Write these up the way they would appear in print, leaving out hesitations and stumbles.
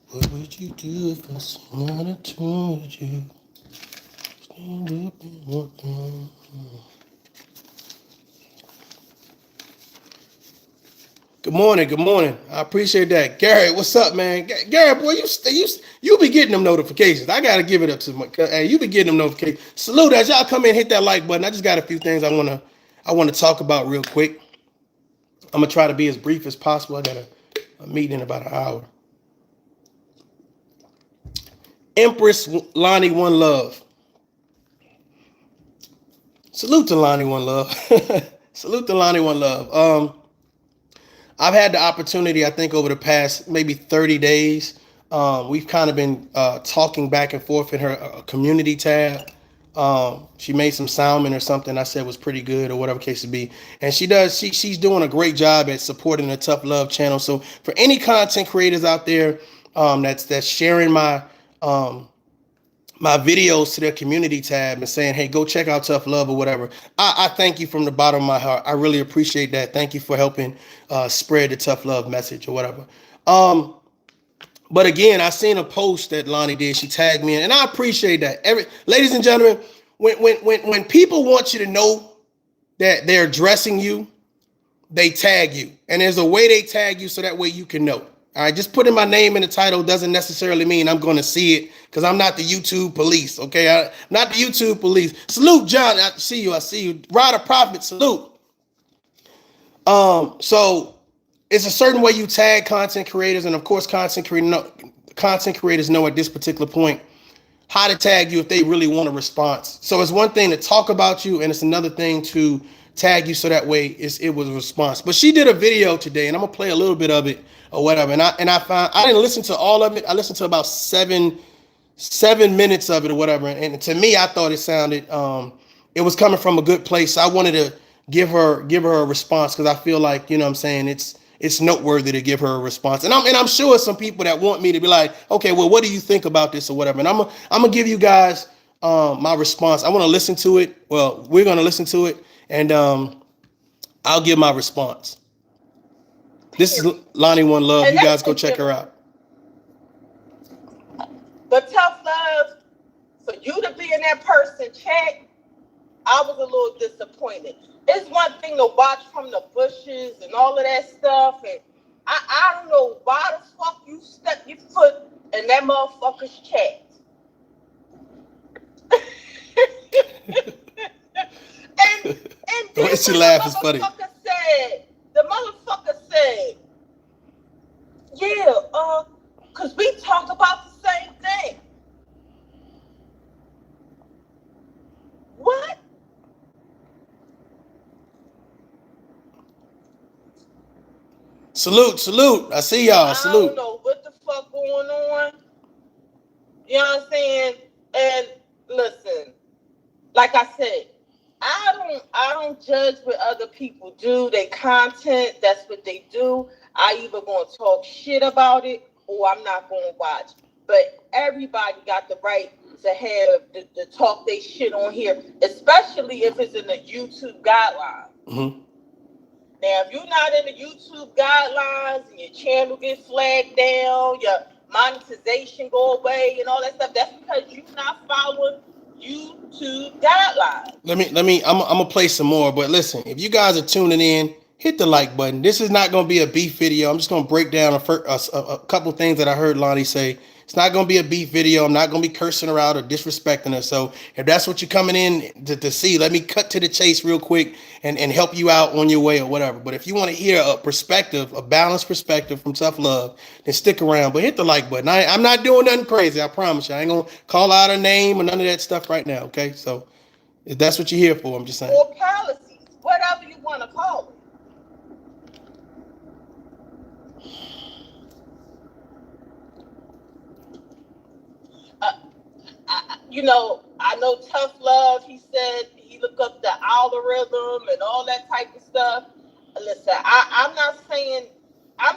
What would you do if someone told you? Stand up and walk down. Good morning, good morning. I appreciate that, Gary. What's up, man? Gary, boy, you be getting them notifications. I gotta give it up to my. Hey, you be getting them notifications. Salute as y'all come in, hit that like button. I just got a few things I wanna talk about real quick. I'm gonna try to be as brief as possible. I got a meeting in about an hour. Empress Lonnie One Love. Salute to Lonnie One Love. Salute to Lonnie One Love. I've had the opportunity, I think, over the past maybe 30 days. We've kind of been talking back and forth in her community tab. She made some salmon or something I said was pretty good or whatever case it be. And she's doing a great job at supporting the Tough Love channel. So for any content creators out there that's sharing um, my videos to their community tab and saying, hey, go check out Tough Love or whatever. I thank you from the bottom of my heart. I really appreciate that. Thank you for helping spread the Tough Love message or whatever. But again, I seen a post that Lonnie did. She tagged me in, and I appreciate that. Ladies and gentlemen, when people want you to know that they're addressing you, they tag you. And there's a way they tag you so that way you can know. All right, just putting my name in the title doesn't necessarily mean I'm going to see it because I'm not the YouTube police, okay? I'm not the YouTube police. Salute, John. I see you. Rider Prophet, salute. So it's a certain way you tag content creators, and of course, content creators know at this particular point how to tag you if they really want a response. So it's one thing to talk about you, and it's another thing to tag you so that way it was a response. But she did a video today, and I'm gonna play a little bit of it or whatever. And I found I didn't listen to all of it. I listened to about seven minutes of it or whatever. And to me, I thought it sounded it was coming from a good place. I wanted to give her a response because I feel like, you know what I'm saying, it's noteworthy to give her a response. And I'm sure some people that want me to be like, okay, well, what do you think about this or whatever? And I'm gonna give you guys my response. I want to listen to it. Well, we're gonna listen to it, and I'll give my response. This is Lonnie One Love. You guys go check her out. But Tough Love, for you to be in that person chat, I was a little disappointed. It's one thing to watch from the bushes and all of that stuff, and I don't know why the fuck you stuck your foot in that motherfucker's chat. and The way she laughed is funny. The motherfucker said, yeah, because we talk about the same thing. What? Salute. I see y'all. Salute. I don't know what the fuck going on. You know what I'm saying? And listen, like I said, I don't judge what other people do. They content, that's what they do. I either gonna talk shit about it or I'm not gonna watch. But everybody got the right to have the talk they shit on here, especially if it's in the YouTube guidelines. Mm-hmm. Now, if you're not in the YouTube guidelines and your channel gets flagged down, your monetization go away and all that stuff, that's because you're not following YouTube guidelines. I'm gonna play some more, but listen, if you guys are tuning in, hit the like button. This is not gonna be a beef video. I'm just gonna break down a couple things that I heard Lonnie say. It's not gonna be a beef video. I'm not gonna be cursing her out or disrespecting her. So if that's what you're coming in to see, let me cut to the chase real quick and help you out on your way or whatever. But if you want to hear a perspective, a balanced perspective from Tough Love, then stick around. But hit the like button. I'm not doing nothing crazy. I promise you. I ain't gonna call out her name or none of that stuff right now. Okay, so if that's what you're here for, I'm just saying. Or policies, whatever you want to call it. I know Tough Love. He said he looked up the algorithm and all that type of stuff. Listen, I'm not saying, I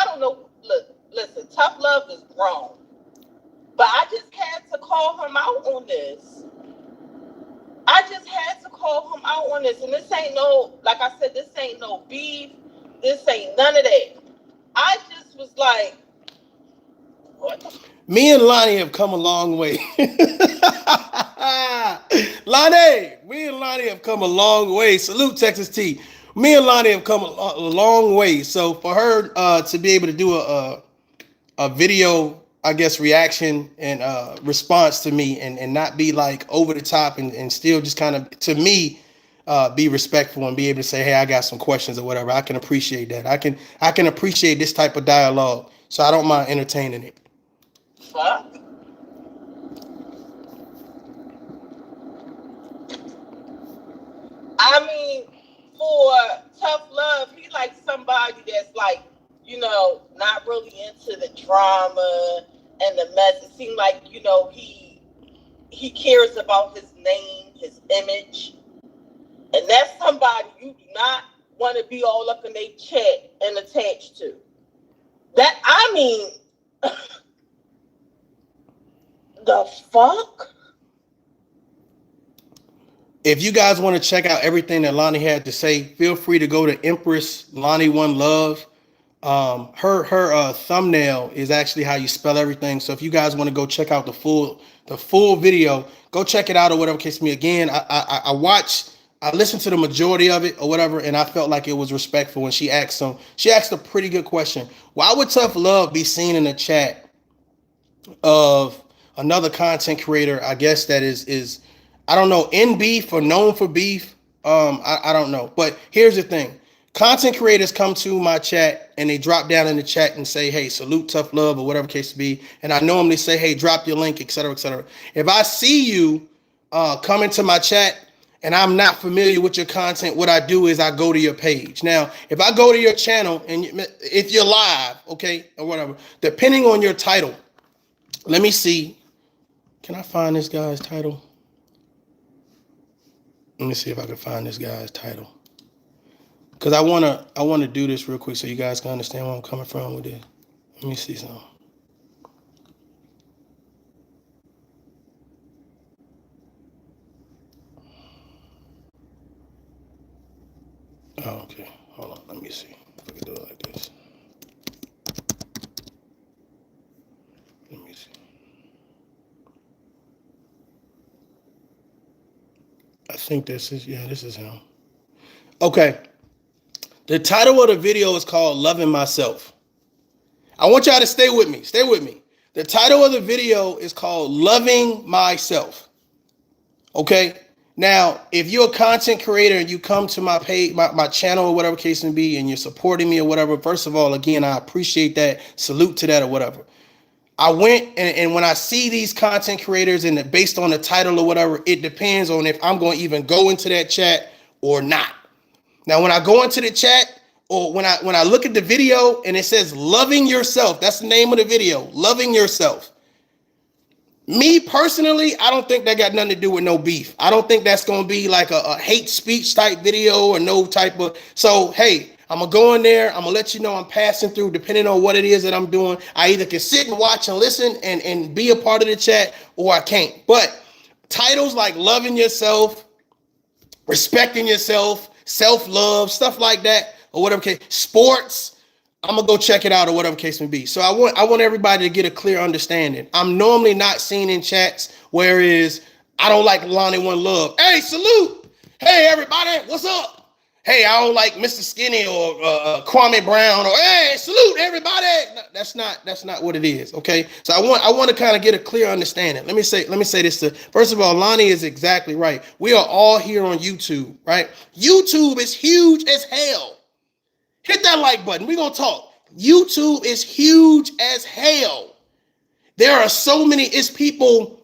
don't know. Look, listen, Tough Love is grown, but I just had to call him out on this. I just had to call him out on this, and this ain't no, like I said, this ain't no beef. This ain't none of that. I just was like, what the Me and Lonnie have come a long way. Lonnie, me and Lonnie have come a long way. Salute Texas T. Me and Lonnie have come a long way. So for her to be able to do a video, I guess, reaction and response to me, and not be like over the top, and still just kind of, to me, be respectful and be able to say, hey, I got some questions or whatever. I can appreciate that. I can appreciate this type of dialogue. So I don't mind entertaining it. fuck? I mean, for Tough Love, he like somebody that's like, not really into the drama and the mess. It seemed like, he cares about his name, his image. And that's somebody you do not want to be all up in their chat and attached to. That, I mean, the fuck? If you guys want to check out everything that Lonnie had to say, feel free to go to Empress Lonnie One Love. Her thumbnail is actually how you spell everything. So if you guys want to go check out the full video, go check it out or whatever case me. Again, I listened to the majority of it or whatever, and I felt like it was respectful when she asked a pretty good question. Why would Tough Love be seen in the chat of another content creator, I guess, that is I don't know, in beef or known for beef? I don't know. But here's the thing. Content creators come to my chat and they drop down in the chat and say, hey, salute Tough Love or whatever case to be. And I normally say, hey, drop your link, etc., etc. If I see you come into my chat and I'm not familiar with your content, what I do is I go to your page. Now, if I go to your channel and if you're live, okay, or whatever, depending on your title, let me see. Can I find this guy's title? Let me see if I can find this guy's title. Because I wanna do this real quick so you guys can understand where I'm coming from with this. Let me see something. Oh, okay. Hold on. Let me see if I can do it like this. Let me see. I think this is him. Okay. The title of the video is called Loving Myself. I want y'all to stay with me. Stay with me. The title of the video is called Loving Myself. Okay? Now, if you're a content creator and you come to my page, my channel or whatever case may be, and you're supporting me or whatever, first of all, again, I appreciate that. Salute to that or whatever. I went and when I see these content creators and based on the title or whatever, it depends on if I'm going to even go into that chat or not. Now, when I go into the chat or when I look at the video and it says loving yourself, that's the name of the video, loving yourself. Me personally, I don't think that got nothing to do with no beef. I don't think that's going to be like a hate speech type video or no type of. So, hey, I'm going to go in there. I'm going to let you know I'm passing through depending on what it is that I'm doing. I either can sit and watch and listen and be a part of the chat or I can't. But titles like loving yourself, respecting yourself, self-love, stuff like that, or whatever case, sports, I'm gonna go check it out or whatever case may be. So I want everybody to get a clear understanding. I'm normally not seen in chats, whereas I don't like Lonnie One Love. Hey, salute. Hey, everybody, what's up? Hey, I don't like Mr. Skinny or Kwame Brown or hey, salute everybody. No, that's not what it is. Okay, so I want to kind of get a clear understanding. Let me say this first of all, Lonnie is exactly right. We are all here on YouTube, right? YouTube is huge as hell. Hit that like button. We're going to talk. YouTube is huge as hell. There are so many. It's people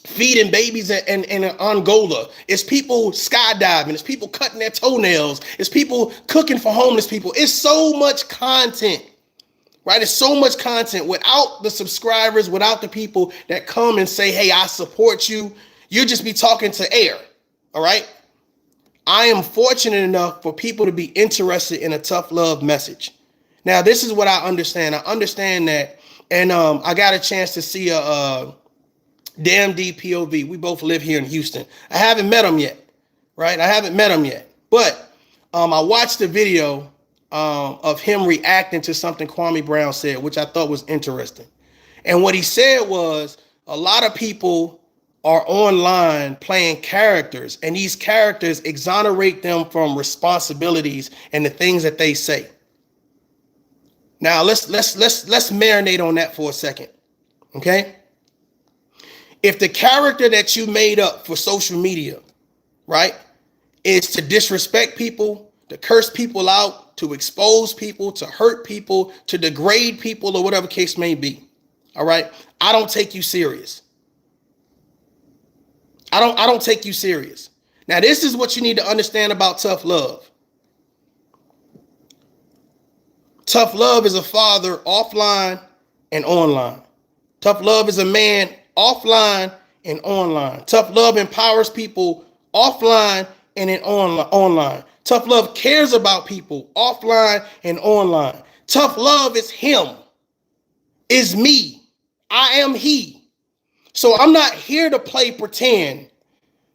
feeding babies in Angola. It's people skydiving. It's people cutting their toenails. It's people cooking for homeless people. It's so much content, right? There's so much content. Without the subscribers, without the people that come and say, hey, I support you, you'll just be talking to air, all right? I am fortunate enough for people to be interested in a tough love message. Now, this is what I understand. I understand that, and I got a chance to see a Damn DPOV. We both live here in Houston. I haven't met him yet, right? I haven't met him yet, but I watched the video of him reacting to something Kwame Brown said, which I thought was interesting. And what he said was a lot of people are online playing characters, and these characters exonerate them from responsibilities and the things that they say. Now let's marinate on that for a second, okay? If the character that you made up for social media, right, is to disrespect people, to curse people out, to expose people, to hurt people, to degrade people, or whatever case may be, all right, I don't take you serious. I don't take you serious. Now, this is what you need to understand about tough love. Tough love is a father offline and online. Tough love is a man offline and online. Tough love empowers people offline and in online. Tough love cares about people offline and online. Tough love is him, is me. I am he. So I'm not here to play pretend,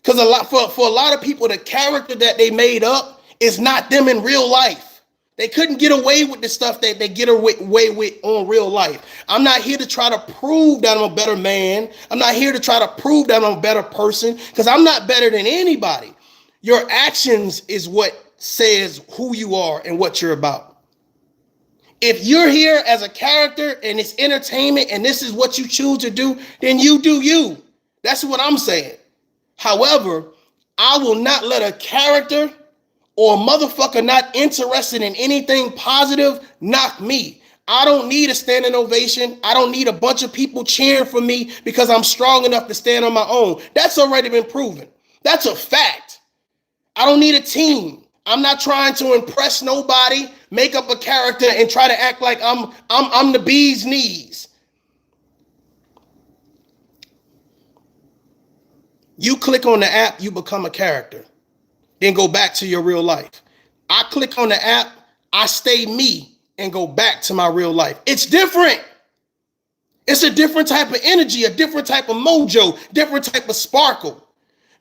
because for a lot of people, the character that they made up is not them in real life. They couldn't get away with the stuff that they get away with on real life. I'm not here to try to prove that I'm a better man. I'm not here to try to prove that I'm a better person, because I'm not better than anybody. Your actions is what says who you are and what you're about. If you're here as a character and it's entertainment and this is what you choose to do, then you do you. That's what I'm saying. However, I will not let a character or a motherfucker not interested in anything positive knock me. I don't need a standing ovation. I don't need a bunch of people cheering for me because I'm strong enough to stand on my own. That's already been proven. That's a fact. I don't need a team. I'm not trying to impress nobody, make up a character, and try to act like I'm the bee's knees. You click on the app, you become a character. Then go back to your real life. I click on the app, I stay me, and go back to my real life. It's different. It's a different type of energy, a different type of mojo, different type of sparkle.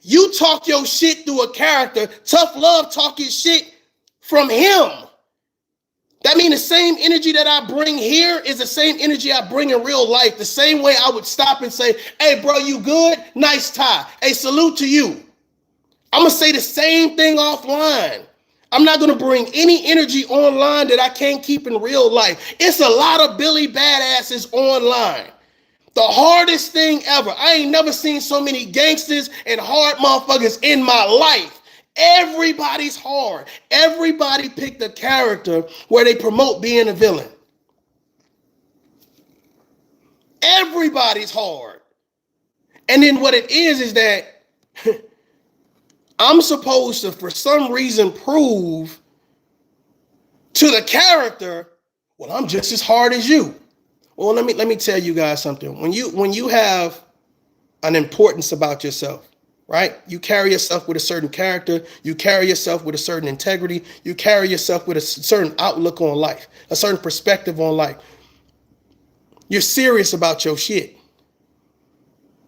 You talk your shit through a character. Tough love talk his shit from him. That means the same energy that I bring here is the same energy I bring in real life. The same way I would stop and say, hey, bro, you good? Nice tie. Hey, salute to you. I'm going to say the same thing offline. I'm not going to bring any energy online that I can't keep in real life. It's a lot of Billy badasses online. The hardest thing ever. I ain't never seen so many gangsters and hard motherfuckers in my life. Everybody's hard. Everybody picked a character where they promote being a villain. Everybody's hard. And then what it is that I'm supposed to, for some reason, prove to the character, well, I'm just as hard as you. Well, let me tell you guys something. When you have an importance about yourself, right? You carry yourself with a certain character. You carry yourself with a certain integrity. You carry yourself with a certain outlook on life, a certain perspective on life. You're serious about your shit,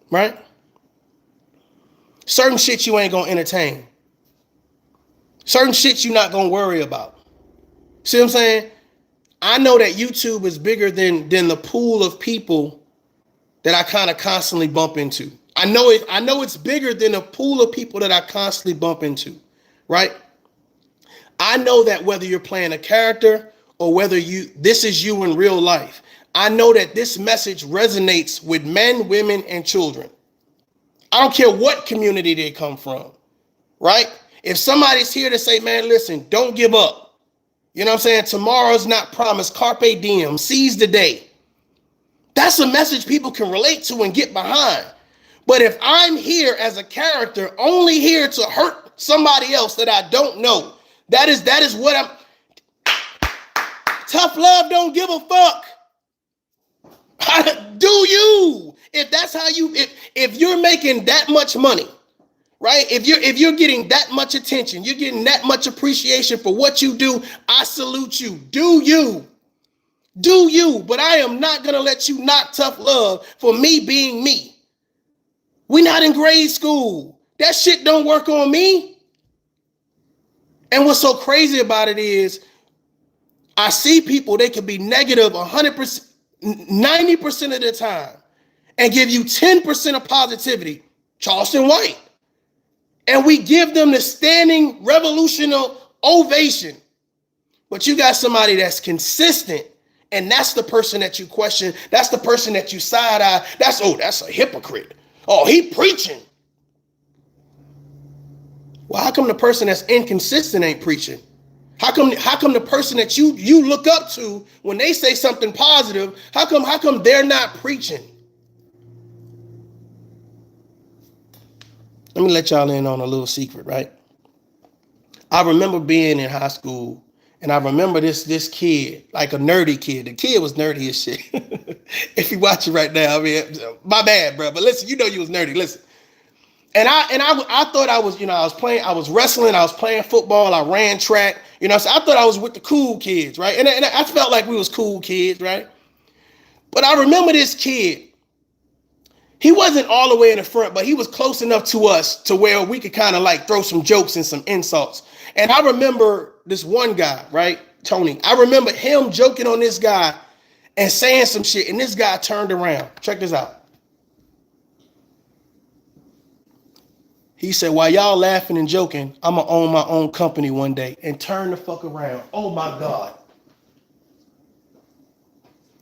right? Certain shit you ain't gonna entertain. Certain shit you not gonna worry about. See what I'm saying? I know that YouTube is bigger than the pool of people that I kind of constantly bump into. I know it's bigger than a pool of people that I constantly bump into, right? I know that whether you're playing a character or whether this is you in real life, I know that this message resonates with men, women, and children. I don't care what community they come from, right? If somebody's here to say, man, listen, don't give up. You know what I'm saying? Tomorrow's not promised. Carpe diem. Seize the day. That's a message people can relate to and get behind. But if I'm here as a character, only here to hurt somebody else that I don't know, that is what I'm. Tough love don't give a fuck. Do you? If that's how you, if you're making that much money, right? If you're getting that much attention, you're getting that much appreciation for what you do, I salute you. Do you? Do you? But I am not gonna let you knock tough love for me being me. We not in grade school. That shit don't work on me. And what's so crazy about it is I see people, they can be negative 100%, 90% of the time and give you 10% of positivity. Charleston White. And we give them the standing revolutionary ovation. But you got somebody that's consistent, and that's the person that you question. That's the person that you side eye. That's a hypocrite. Oh, he preaching. Well, how come the person that's inconsistent ain't preaching? How come the person that you look up to, when they say something positive, how come they're not preaching? Let me let y'all in on a little secret, right? I remember being in high school, and I remember this kid, like a nerdy kid. The kid was nerdy as shit. If you watch it right now, I mean, my bad, bro. But listen, you know you was nerdy. Listen. And I thought I was, I was wrestling, I was playing football, I ran track, so I thought I was with the cool kids, right? And I felt like we was cool kids, right? But I remember this kid. He wasn't all the way in the front, but he was close enough to us to where we could kind of like throw some jokes and some insults. And I remember this one guy, right? Tony. I remember him joking on this guy and saying some shit, and this guy turned around. Check this out. He said, while y'all laughing and joking, I'm going to own my own company one day, and turn the fuck around. Oh my God.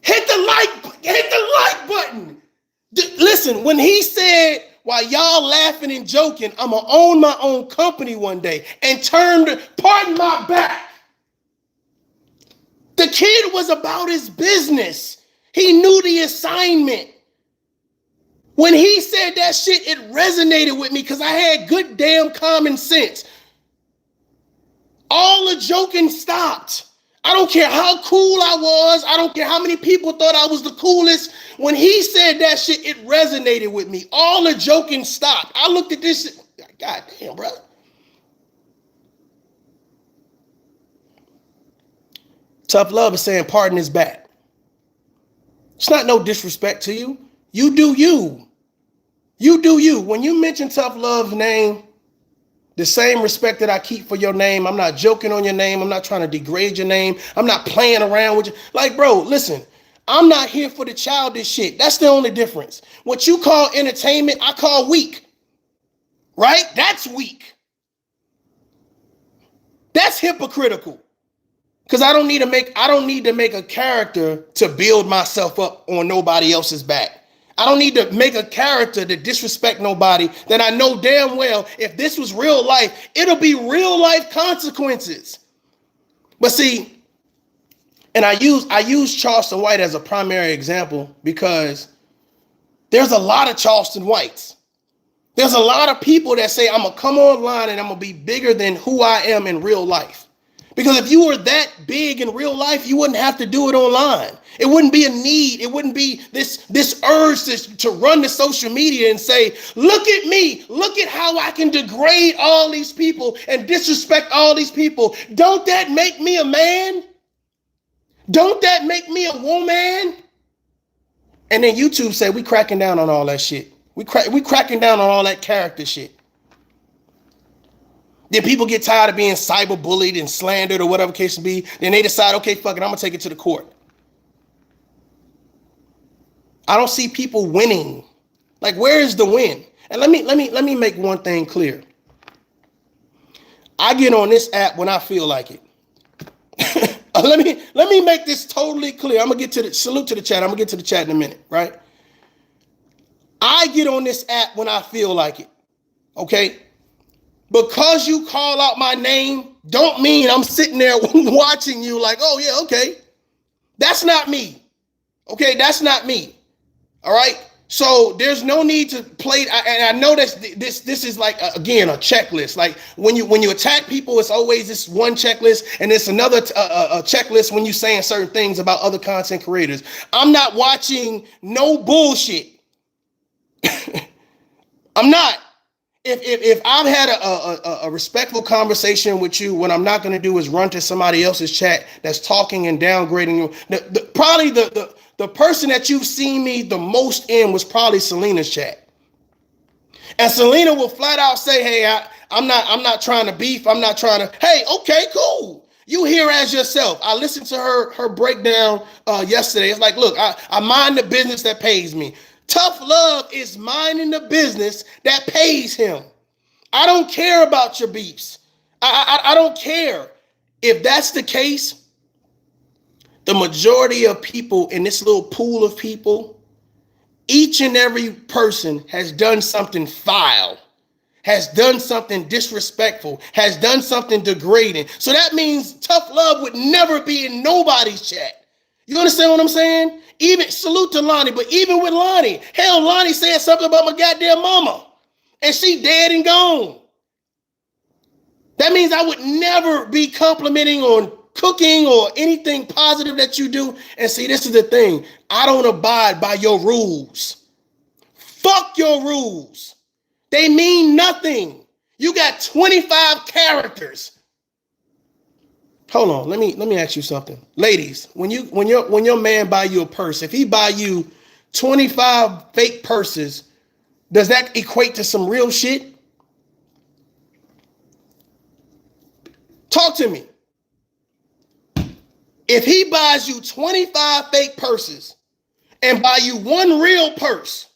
Hit the like button. Listen, when he said, while y'all laughing and joking, I'm going to own my own company one day, and turned, pardon my back. The kid was about his business. He knew the assignment. When he said that shit, it resonated with me because I had good damn common sense. All the joking stopped. I don't care how cool I was. I don't care how many people thought I was the coolest. When he said that shit, it resonated with me. All the joking stopped. I looked at this shit. God damn, bro. Tough Love is saying pardon his back. It's not no disrespect to you. You do you. You do you. When you mention Tough Love's name, the same respect that I keep for your name, I'm not joking on your name. I'm not trying to degrade your name. I'm not playing around with you. Like, bro, listen, I'm not here for the childish shit. That's the only difference. What you call entertainment, I call weak. Right? That's weak. That's hypocritical. Because I don't need to make a character to build myself up on nobody else's back. I don't need to make a character to disrespect nobody that I know damn well if this was real life, it'll be real life consequences. But see, and I use Charleston White as a primary example because there's a lot of Charleston Whites. There's a lot of people that say I'm going to come online and I'm going to be bigger than who I am in real life. Because if you were that big in real life, you wouldn't have to do it online. It wouldn't be a need. It wouldn't be this urge to run to social media and say, look at me. Look at how I can degrade all these people and disrespect all these people. Don't that make me a man? Don't that make me a woman? And then YouTube say we cracking down on all that shit. We cracking down on all that character shit. Then people get tired of being cyberbullied and slandered or whatever case may be. Then they decide, okay, fuck it, I'm gonna take it to the court. I don't see people winning. Like, where is the win? And let me make one thing clear. I get on this app when I feel like it. let me make this totally clear. I'm gonna get to the salute to the chat. I'm gonna get to the chat in a minute, right? I get on this app when I feel like it. Okay? Because you call out my name, don't mean I'm sitting there watching you like, oh yeah, okay. That's not me. Okay, that's not me. All right? So there's no need to play. And I know this is like again a checklist. Like when you attack people, it's always this one checklist, and it's another checklist when you saying certain things about other content creators. I'm not watching no bullshit. I'm not. If I've had a respectful conversation with you, what I'm not going to do is run to somebody else's chat that's talking and downgrading you. Probably the person that you've seen me the most in was probably Selena's chat, and Selena will flat out say, "Hey, I'm not trying to beef. I'm not trying to. Hey, okay, cool. You here as yourself." I listened to her breakdown yesterday. It's like, look, I mind the business that pays me. ToughLove is minding the business that pays him. I don't care about your beefs. I don't care. If that's the case, the majority of people in this little pool of people, each and every person has done something foul, has done something disrespectful, has done something degrading. So that means ToughLove would never be in nobody's chat. You understand what I'm saying? Even salute to Lonnie, but even with Lonnie, hell, Lonnie said something about my goddamn mama, and she dead and gone. That means I would never be complimenting on cooking or anything positive that you do. And see, this is the thing. I don't abide by your rules. Fuck your rules. They mean nothing. You got 25 characters. Hold on, let me ask you something. Ladies, when your man buy you a purse, if he buy you 25 fake purses, does that equate to some real shit? Talk to me. If he buys you 25 fake purses and buy you one real purse,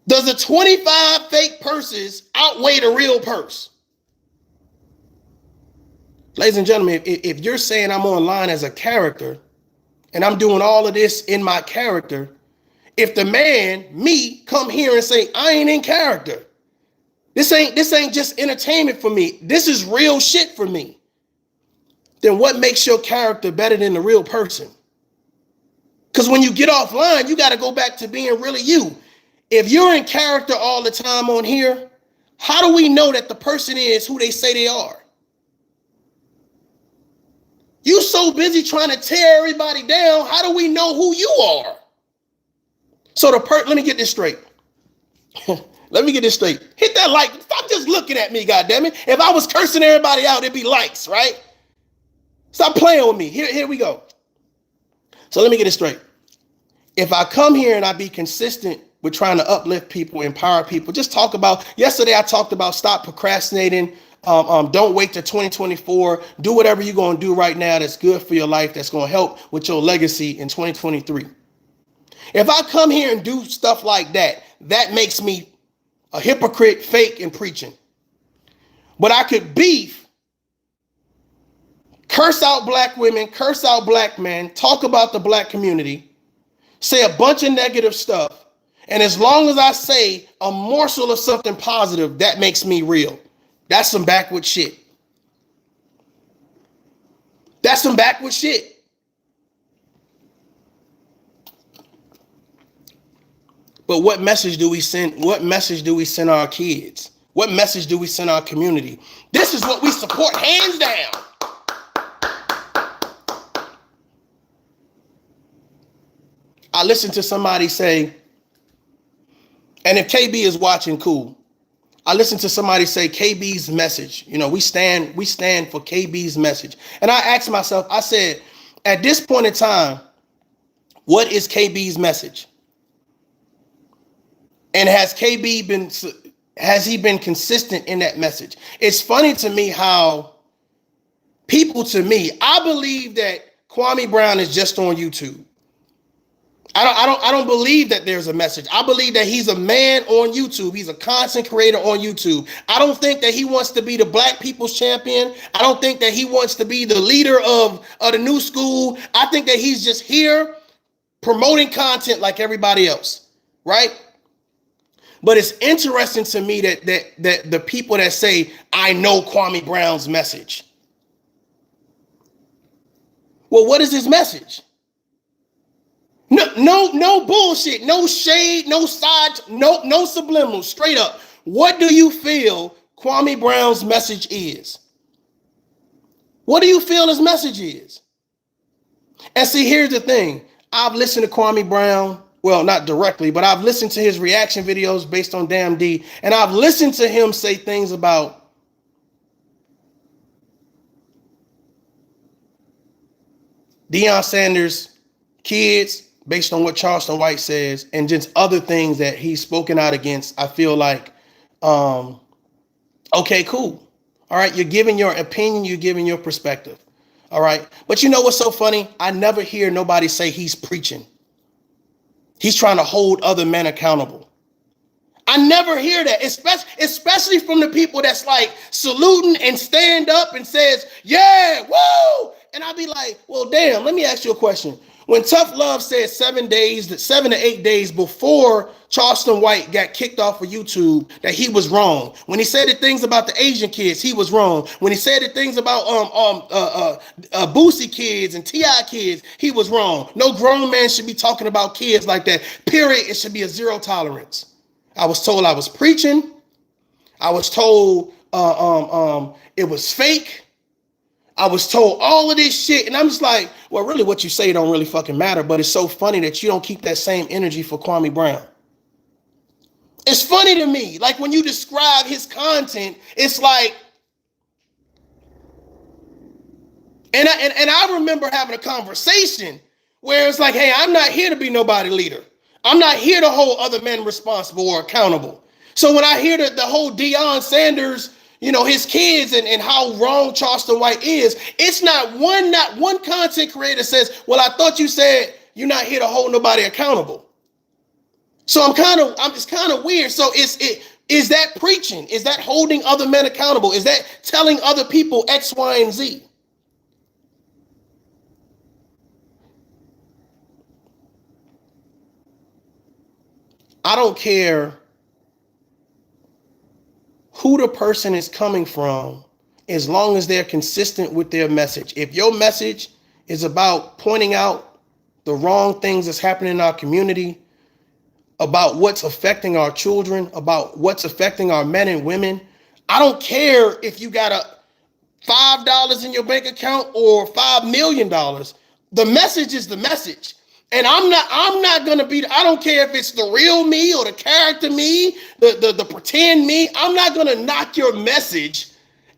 does the 25 fake purses outweigh the real purse? Ladies and gentlemen, if you're saying I'm online as a character and I'm doing all of this in my character, if the man, me, come here and say I ain't in character, this ain't just entertainment for me, this is real shit for me, then what makes your character better than the real person? Because when you get offline, you got to go back to being really you. If you're in character all the time on here, how do we know that the person is who they say they are? You so busy trying to tear everybody down, how do we know who you are? So let me get this straight. Let me get this straight. Hit that like. Stop just looking at me, goddammit. If I was cursing everybody out, it'd be likes, right? Stop playing with me. Here we go. So let me get it straight. If I come here and I be consistent with trying to uplift people, empower people, just talk about, yesterday I talked about stop procrastinating. Don't wait till 2024. Do whatever you're going to do right now that's good for your life, that's going to help with your legacy in 2023. If I come here and do stuff like that, that makes me a hypocrite, fake, and preaching. But I could beef, curse out black women, curse out black men, talk about the black community, say a bunch of negative stuff, and as long as I say a morsel of something positive, that makes me real. That's some backward shit. That's some backward shit. But what message do we send? What message do we send our kids? What message do we send our community? This is what we support, hands down. I listened to somebody say, and if KB is watching, cool. I listened to somebody say KB's message. You know, we stand for KB's message. And I asked myself, I said, at this point in time, what is KB's message? And has he been consistent in that message? It's funny to me how people, to me, I believe that Kwame Brown is just on YouTube. I don't believe that there's a message. I believe that he's a man on YouTube. He's a content creator on YouTube. I don't think that he wants to be the black people's champion. I don't think that he wants to be the leader of the new school. I think that he's just here promoting content like everybody else, right? But it's interesting to me that the people that say, I know Kwame Brown's message. Well, what is his message? No bullshit, no shade, no side, no subliminal. Straight up, what do you feel Kwame Brown's message is? What do you feel his message is? And see, here's the thing. I've listened to Kwame Brown, well, not directly, but I've listened to his reaction videos based on Damn D, and I've listened to him say things about Deion Sanders' kids based on what Charleston White says, and just other things that he's spoken out against. I feel like, okay, cool. All right, you're giving your opinion, you're giving your perspective. All right, but you know what's so funny? I never hear nobody say he's preaching. He's trying to hold other men accountable. I never hear that, especially from the people that's like saluting and stand up and says, yeah, woo. And I'll be like, well, damn, let me ask you a question. When ToughLove said 7 to 8 days before Charleston White got kicked off of YouTube, that he was wrong. When he said the things about the Asian kids, he was wrong. When he said the things about Boosie kids and T.I. kids, he was wrong. No grown man should be talking about kids like that. Period. It should be a zero tolerance. I was told I was preaching. I was told it was fake. I was told all of this shit, and I'm just like, well, really what you say don't really fucking matter, but it's so funny that you don't keep that same energy for Kwame Brown. It's funny to me, like when you describe his content, it's like, and I remember having a conversation where it's like, hey, I'm not here to be nobody leader. I'm not here to hold other men responsible or accountable. So when I hear the whole Deion Sanders, you know, his kids and how wrong Charleston White is, it's not one content creator says, well, I thought you said you're not here to hold nobody accountable. So it's kind of weird. So is that preaching? Is that holding other men accountable? Is that telling other people X, Y, and Z? I don't care who the person is coming from, as long as they're consistent with their message. If your message is about pointing out the wrong things that's happening in our community, about what's affecting our children, about what's affecting our men and women, I don't care if you got a $5 in your bank account or $5 million. The message is the message. And I'm not gonna be, I don't care if it's the real me or the character me, the pretend me. I'm not gonna knock your message.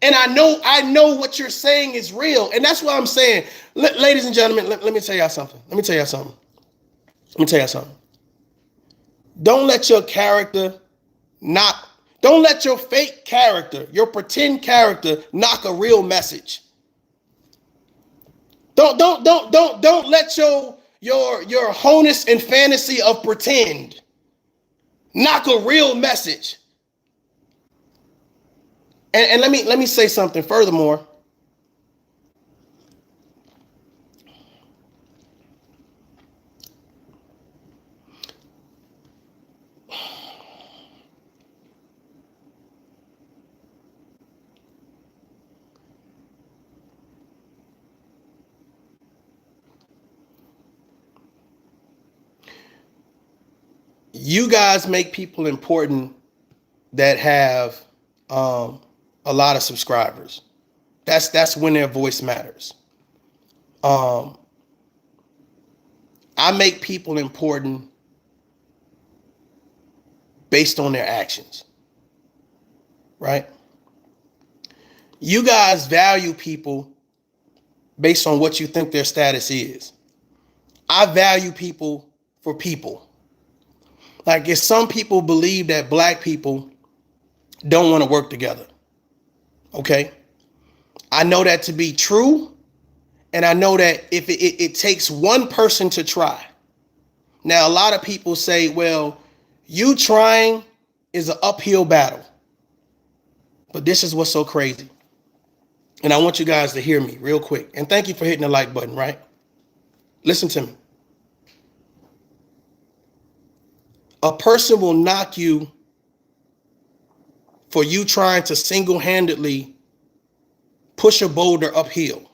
And I know what you're saying is real. And that's what I'm saying. Ladies and gentlemen, let me tell y'all something. Don't let your character don't let your fake character, your pretend character knock a real message. Don't let your honus and fantasy of pretend knock a real message. And let me say something furthermore. You guys make people important that have a lot of subscribers. That's when their voice matters. I make people important based on their actions, right? You guys value people based on what you think their status is. I value people for people. Like, if some people believe that black people don't want to work together, okay? I know that to be true, and I know that if it takes one person to try. Now, a lot of people say, well, you trying is an uphill battle. But this is what's so crazy. And I want you guys to hear me real quick. And thank you for hitting the like button, right? Listen to me. A person will knock you for you trying to single-handedly push a boulder uphill.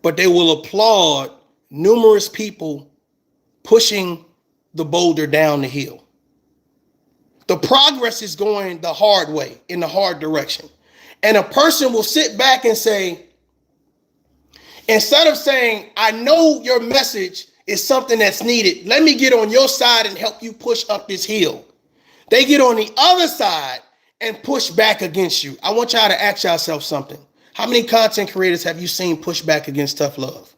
But they will applaud numerous people pushing the boulder down the hill. The progress is going the hard way, in the hard direction. And a person will sit back and say, instead of saying, I know your message is something that's needed, let me get on your side and help you push up this hill. They get on the other side and push back against you. I want y'all to ask yourself something. How many content creators have you seen push back against tough love?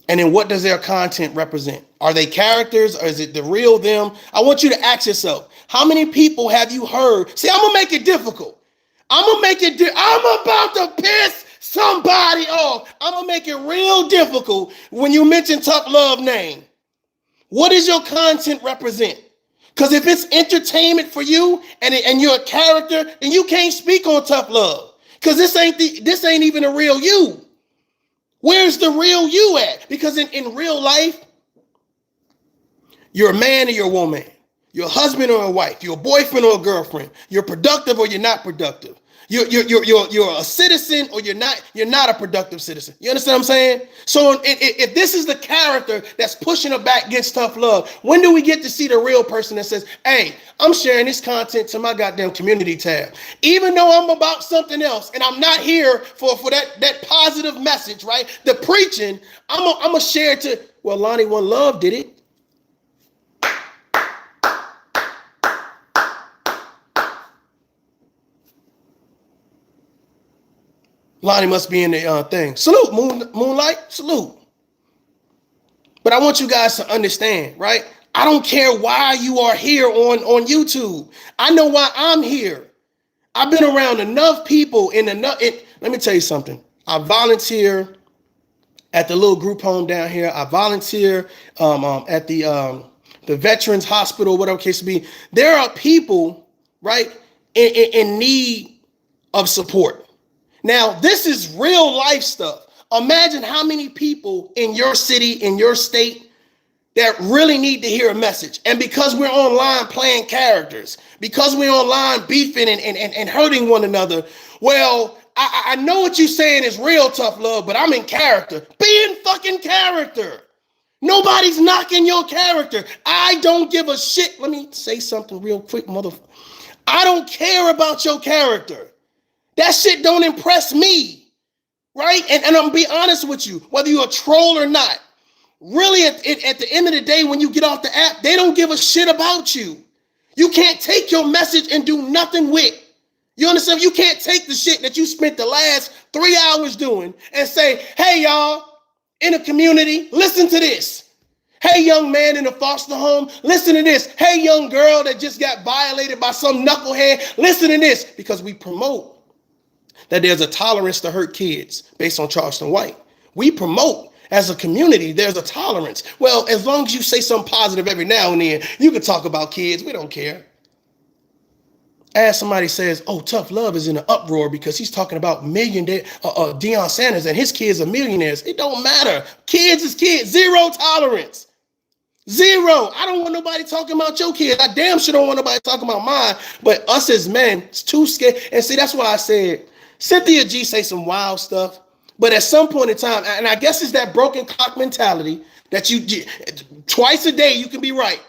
And then what does their content represent? Are they characters or is it the real them? I want you to ask yourself, how many people have you heard? See, I'm going to make it difficult. I'm about to piss somebody off. I'm going to make it real difficult when you mention ToughLove name. What does your content represent? Because if it's entertainment for you and you're a character, then you can't speak on ToughLove. Because this ain't even a real you. Where's the real you at? Because in real life, you're a man or you're a woman. You're a husband or a wife. You're a boyfriend or a girlfriend. You're productive or you're not productive. You're a citizen or you're not a productive citizen. You understand what I'm saying? So if this is the character that's pushing it back against tough love, when do we get to see the real person that says, hey, I'm sharing this content to my goddamn community tab, even though I'm about something else and I'm not here for that positive message, right? The preaching, I'm a share to, well, Lonnie One Love did it. Lonnie must be in the thing. Salute, Moonlight, salute. But I want you guys to understand, right? I don't care why you are here on YouTube. I know why I'm here. I've been around enough people let me tell you something. I volunteer at the little group home down here. I volunteer at the Veterans Hospital, whatever case may be. There are people, right, in need of support. Now, this is real life stuff. Imagine how many people in your city, in your state, that really need to hear a message. And because we're online playing characters, because we're online beefing and hurting one another, well, I know what you're saying is real tough love, but I'm in character. Be in fucking character. Nobody's knocking your character. I don't give a shit. Let me say something real quick, motherfucker. I don't care about your character. That shit don't impress me, right? And I'm gonna be honest with you, whether you're a troll or not, really at the end of the day, when you get off the app, they don't give a shit about you. You can't take your message and do nothing with. You understand? You can't take the shit that you spent the last 3 hours doing and say, hey, y'all, in a community, listen to this. Hey, young man in a foster home, listen to this. Hey, young girl that just got violated by some knucklehead, listen to this. Because we promote that there's a tolerance to hurt kids based on Charleston White. We promote as a community, there's a tolerance. Well, as long as you say something positive every now and then, you can talk about kids. We don't care. As somebody says, oh, ToughLove is in an uproar because he's talking about Deion Sanders and his kids are millionaires. It don't matter. Kids is kids. Zero tolerance. Zero. I don't want nobody talking about your kids. I damn sure don't want nobody talking about mine. But us as men, it's too scared. And see, that's why I said, Cynthia G say some wild stuff, but at some point in time, and I guess it's that broken clock mentality that you twice a day you can be right.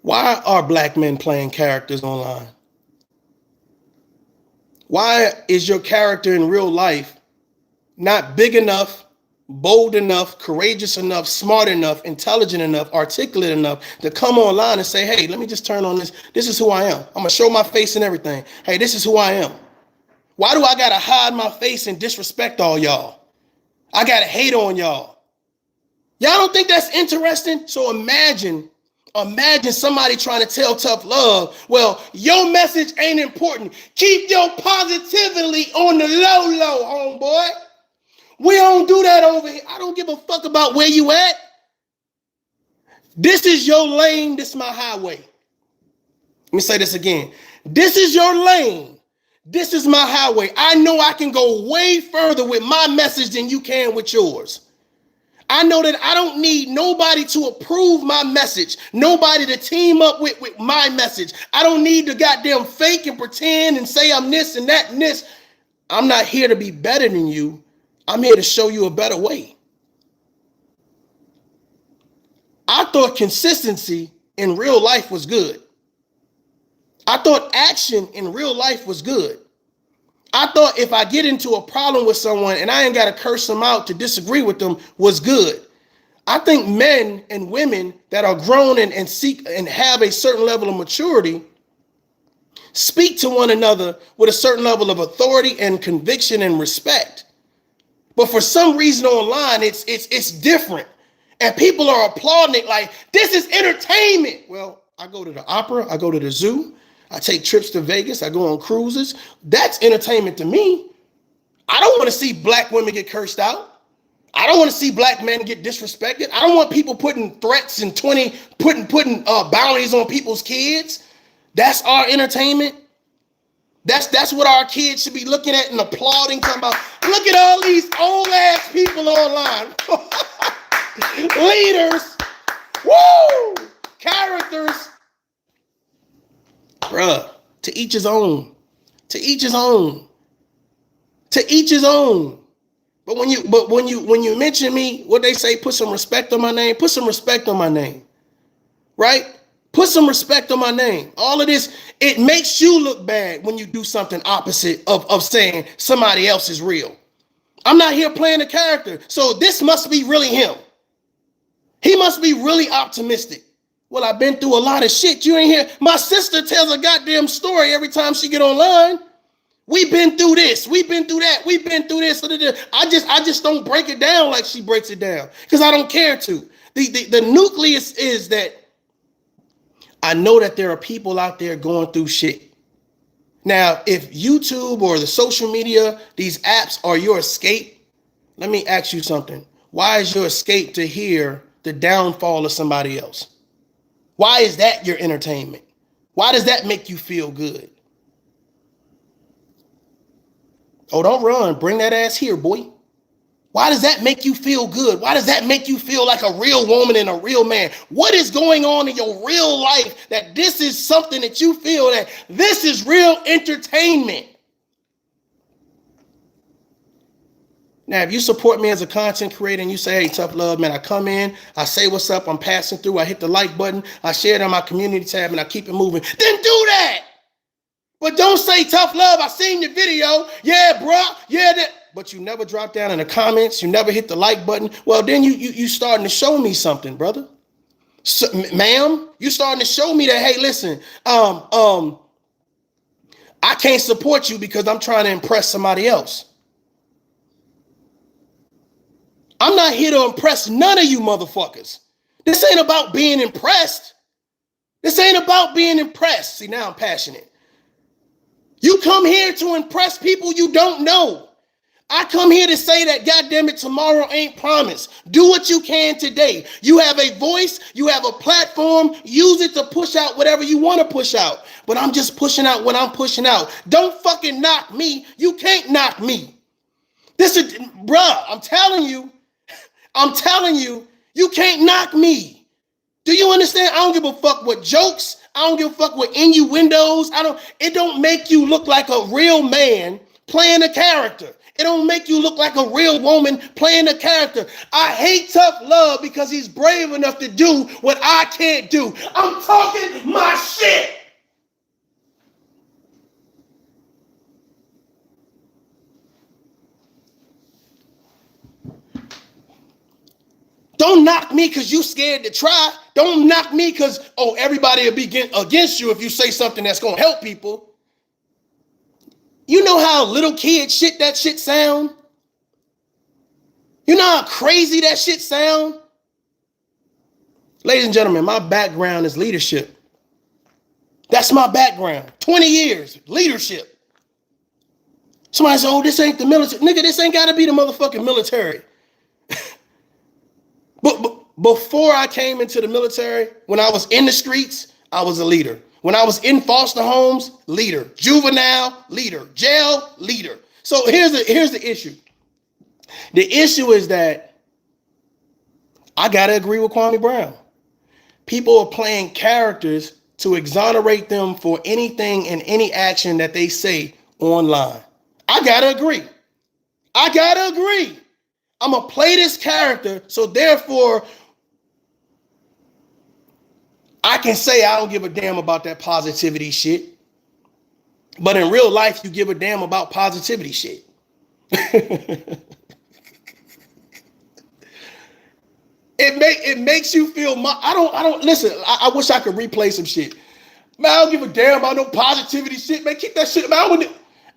Why are black men playing characters online? Why is your character in real life not big enough, bold enough, courageous enough, smart enough, intelligent enough, articulate enough to come online and say, hey, let me just turn on this. This is who I am. I'm going to show my face and everything. Hey, this is who I am. Why do I got to hide my face and disrespect all y'all? I got to hate on y'all. Y'all don't think that's interesting? So imagine somebody trying to tell ToughLove, well, your message ain't important. Keep your positivity on the low, homeboy. We don't do that over here. I don't give a fuck about where you at. This is your lane. This is my highway. Let me say this again. This is your lane. This is my highway. I know I can go way further with my message than you can with yours. I know that I don't need nobody to approve my message. Nobody to team up with my message. I don't need to goddamn fake and pretend and say I'm this and that and this. I'm not here to be better than you. I'm here to show you a better way. I thought consistency in real life was good. I thought action in real life was good. I thought if I get into a problem with someone and I ain't got to curse them out to disagree with them was good. I think men and women that are grown and seek and have a certain level of maturity speak to one another with a certain level of authority and conviction and respect. But for some reason online, it's different. And people are applauding it like, this is entertainment. Well, I go to the opera, I go to the zoo, I take trips to Vegas, I go on cruises. That's entertainment to me. I don't want to see black women get cursed out. I don't want to see black men get disrespected. I don't want people putting threats and putting bounties on people's kids. That's our entertainment. That's what our kids should be looking at and applauding. Talking about, look at all these old ass people online. Leaders. Woo! Characters. Bruh, to each his own. To each his own. To each his own. But when you mention me, what they say, put some respect on my name. Put some respect on my name. Right? Put some respect on my name. All of this, it makes you look bad when you do something opposite of saying somebody else is real. I'm not here playing a character. So this must be really him. He must be really optimistic. Well, I've been through a lot of shit. You ain't here. My sister tells a goddamn story every time she get online. We've been through this. We've been through that. We've been through this. I just don't break it down like she breaks it down because I don't care to. The nucleus is that I know that there are people out there going through shit. Now, if YouTube or the social media, these apps are your escape, let me ask you something. Why is your escape to hear the downfall of somebody else? Why is that your entertainment? Why does that make you feel good? Oh, don't run. Bring that ass here, boy. Why does that make you feel good? Why does that make you feel like a real woman and a real man? What is going on in your real life that this is something that you feel that this is real entertainment? Now, if you support me as a content creator and you say, hey, tough love, man, I come in, I say what's up, I'm passing through, I hit the like button, I share it on my community tab, and I keep it moving, then do that. But don't say tough love, I seen your video. Yeah, bro. Yeah, that. But you never drop down in the comments. You never hit the like button. Well, then you starting to show me something, brother. So, ma'am, you starting to show me that, hey, listen, I can't support you because I'm trying to impress somebody else. I'm not here to impress none of you motherfuckers. This ain't about being impressed. This ain't about being impressed. See, now I'm passionate. You come here to impress people you don't know. I come here to say that, goddamn it, tomorrow ain't promised. Do what you can today. You have a voice. You have a platform. Use it to push out whatever you want to push out. But I'm just pushing out what I'm pushing out. Don't fucking knock me. You can't knock me. This is, bruh, I'm telling you, you can't knock me. Do you understand? I don't give a fuck what jokes. I don't give a fuck what innuendos. It don't make you look like a real man playing a character. It don't make you look like a real woman playing a character. I hate Tough Love because he's brave enough to do what I can't do. I'm talking my shit. Don't knock me because you scared to try. Don't knock me because, oh, everybody will be against you if you say something that's going to help people. You know how little kid shit that shit sound? You know how crazy that shit sound? Ladies and gentlemen, my background is leadership. That's my background. 20 years, leadership. Somebody said, oh, this ain't the military. Nigga, this ain't got to be the motherfucking military. But before I came into the military, when I was in the streets, I was a leader. When I was in foster homes, leader. Juvenile, leader. Jail, leader. So here's the issue. The issue is that I got to agree with Kwame Brown. People are playing characters to exonerate them for anything and any action that they say online. I gotta agree. I gotta agree. I'm gonna play this character, so therefore I can say I don't give a damn about that positivity shit. But in real life, you give a damn about positivity shit. It makes you feel I don't listen. I wish I could replay some shit. Man, I don't give a damn about no positivity shit. Man, keep that shit. Man,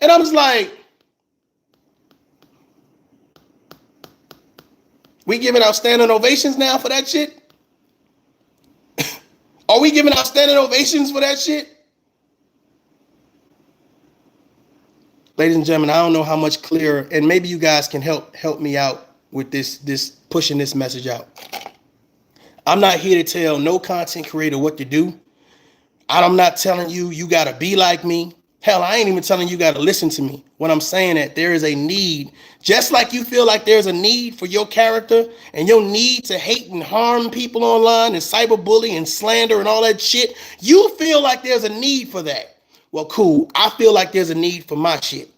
and I was like, we giving out standing ovations now for that shit? Are we giving out standing ovations for that shit? Ladies and gentlemen, I don't know how much clearer, and maybe you guys can help me out with this pushing this message out. I'm not here to tell no content creator what to do. I'm not telling you gotta be like me. Hell, I ain't even telling you gotta listen to me. When I'm saying that there is a need, just like you feel like there's a need for your character and your need to hate and harm people online and cyberbully and slander and all that shit, you feel like there's a need for that. Well, cool. I feel like there's a need for my shit.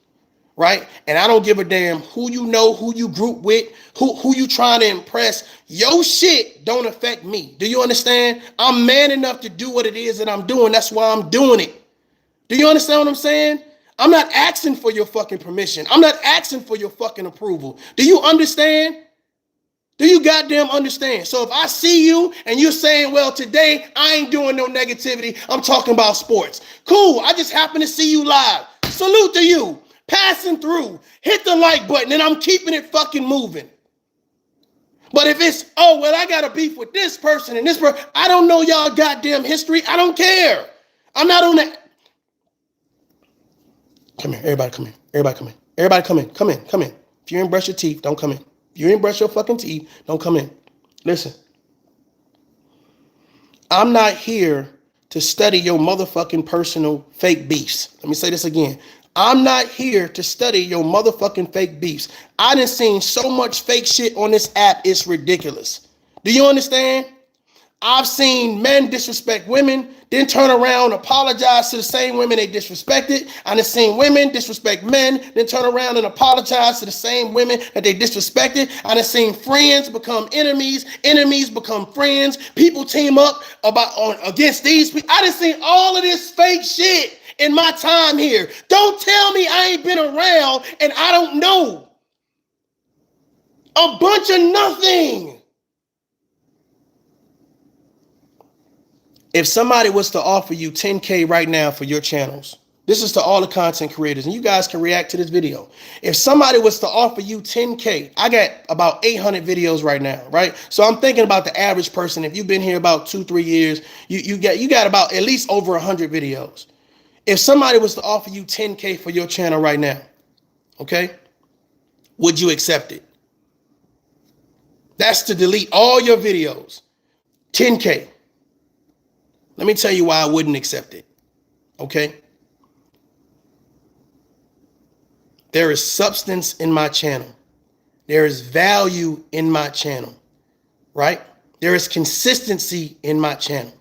Right? And I don't give a damn who you know, who you group with, who you trying to impress. Your shit don't affect me. Do you understand? I'm man enough to do what it is that I'm doing. That's why I'm doing it. Do you understand what I'm saying? I'm not asking for your fucking permission. I'm not asking for your fucking approval. Do you understand? Do you goddamn understand? So if I see you and you're saying, well, today I ain't doing no negativity, I'm talking about sports. Cool. I just happen to see you live. Salute to you. Passing through, hit the like button, and I'm keeping it fucking moving. But if it's, oh, well, I got a beef with this person and this person, I don't know y'all goddamn history. I don't care. I'm not on that. Come here. Everybody come in. Everybody come in. Everybody come in. Come in. Come in. If you ain't brush your teeth, don't come in. If you ain't brush your fucking teeth, don't come in. Listen. I'm not here to study your motherfucking personal fake beefs. Let me say this again. I'm not here to study your motherfucking fake beefs. I done seen so much fake shit on this app, it's ridiculous. Do you understand? I've seen men disrespect women, then turn around, apologize to the same women they disrespected. I done seen women disrespect men, then turn around and apologize to the same women that they disrespected. I done seen friends become enemies, enemies become friends. People team up against these people. I done seen all of this fake shit in my time here. Don't tell me I ain't been around and I don't know. A bunch of nothing. If somebody was to offer you 10K right now for your channels, this is to all the content creators, and you guys can react to this video. If somebody was to offer you 10K, I got about 800 videos right now, right? So I'm thinking about the average person. If you've been here about 2-3 years, you got about at least over 100 videos. If somebody was to offer you 10K for your channel right now, okay, would you accept it? That's to delete all your videos. 10K. Let me tell you why I wouldn't accept it, okay? There is substance in my channel. There is value in my channel, right? There is consistency in my channel.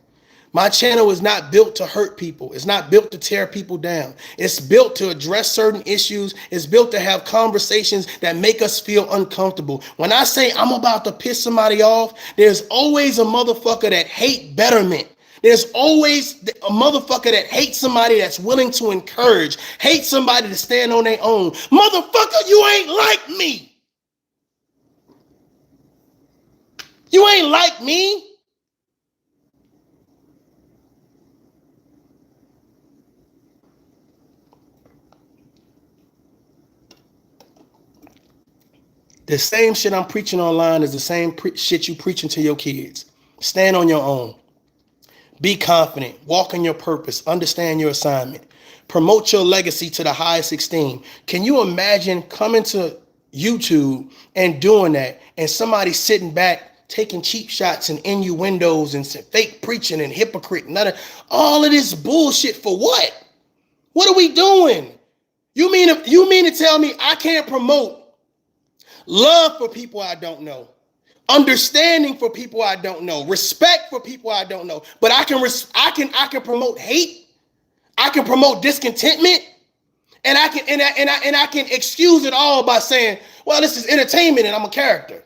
My channel is not built to hurt people. It's not built to tear people down. It's built to address certain issues. It's built to have conversations that make us feel uncomfortable. When I say I'm about to piss somebody off, there's always a motherfucker that hate betterment. There's always a motherfucker that hates somebody that's willing to encourage, hates somebody to stand on their own. Motherfucker, you ain't like me. You ain't like me. The same shit I'm preaching online is the same shit you preaching to your kids. Stand on your own. Be confident. Walk in your purpose. Understand your assignment. Promote your legacy to the highest esteem. Can you imagine coming to YouTube and doing that and somebody sitting back taking cheap shots and innuendos and fake preaching and hypocrite? All of this bullshit for what? What are we doing? You mean to tell me I can't promote love for people I don't know, understanding for people I don't know, respect for people I don't know, but I can promote hate, I can promote discontentment, And I can excuse it all by saying, well, this is entertainment and I'm a character.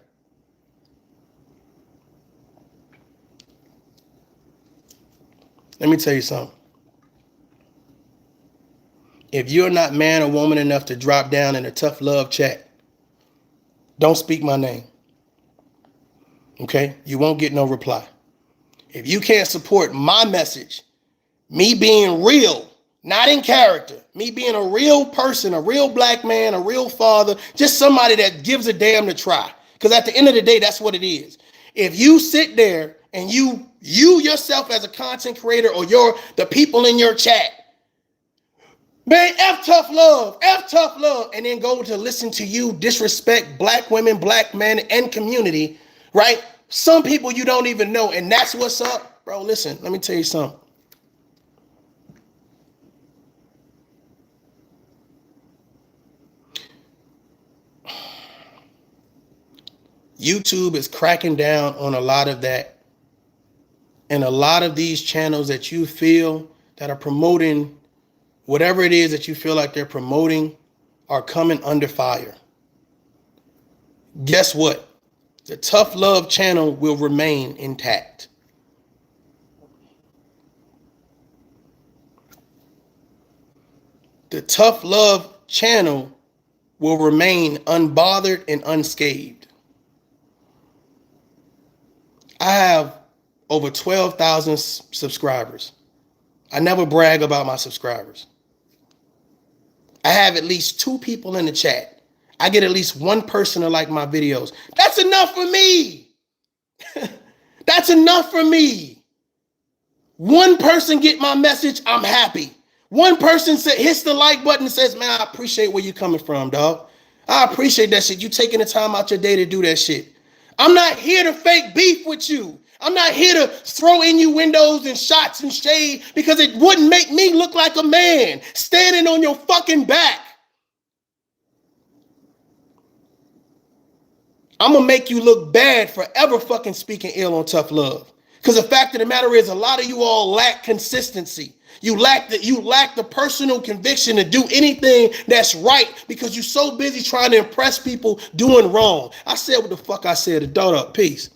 Let me tell you something. If you're not man or woman enough to drop down in a tough love chat, don't speak my name. Okay? You won't get no reply. If you can't support my message, me being real, not in character, me being a real person, a real black man, a real father, just somebody that gives a damn to try. Because at the end of the day, that's what it is. If you sit there and you yourself as a content creator or the people in your chat, man, F tough love, and then go to listen to you disrespect black women, black men, and community, right? Some people you don't even know, and that's what's up. Bro, listen, let me tell you something. YouTube is cracking down on a lot of that. And a lot of these channels that you feel that are promoting whatever it is that you feel like they're promoting are coming under fire. Guess what? The Tough Love channel will remain intact. The Tough Love channel will remain unbothered and unscathed. I have over 12,000 subscribers. I never brag about my subscribers. I have at least 2 people in the chat. I get at least 1 person to like my videos. That's enough for me. That's enough for me. 1 person get my message, I'm happy. 1 person hits the like button and says, man, I appreciate where you coming from, dog. I appreciate that shit. You taking the time out your day to do that shit. I'm not here to fake beef with you. I'm not here to throw innuendos and shots and shade because it wouldn't make me look like a man standing on your fucking back. I'm going to make you look bad for ever fucking speaking ill on Tough Love. Because the fact of the matter is a lot of you all lack consistency. You lack the personal conviction to do anything that's right because you're so busy trying to impress people doing wrong. I said what the fuck I said. Adult up. Peace.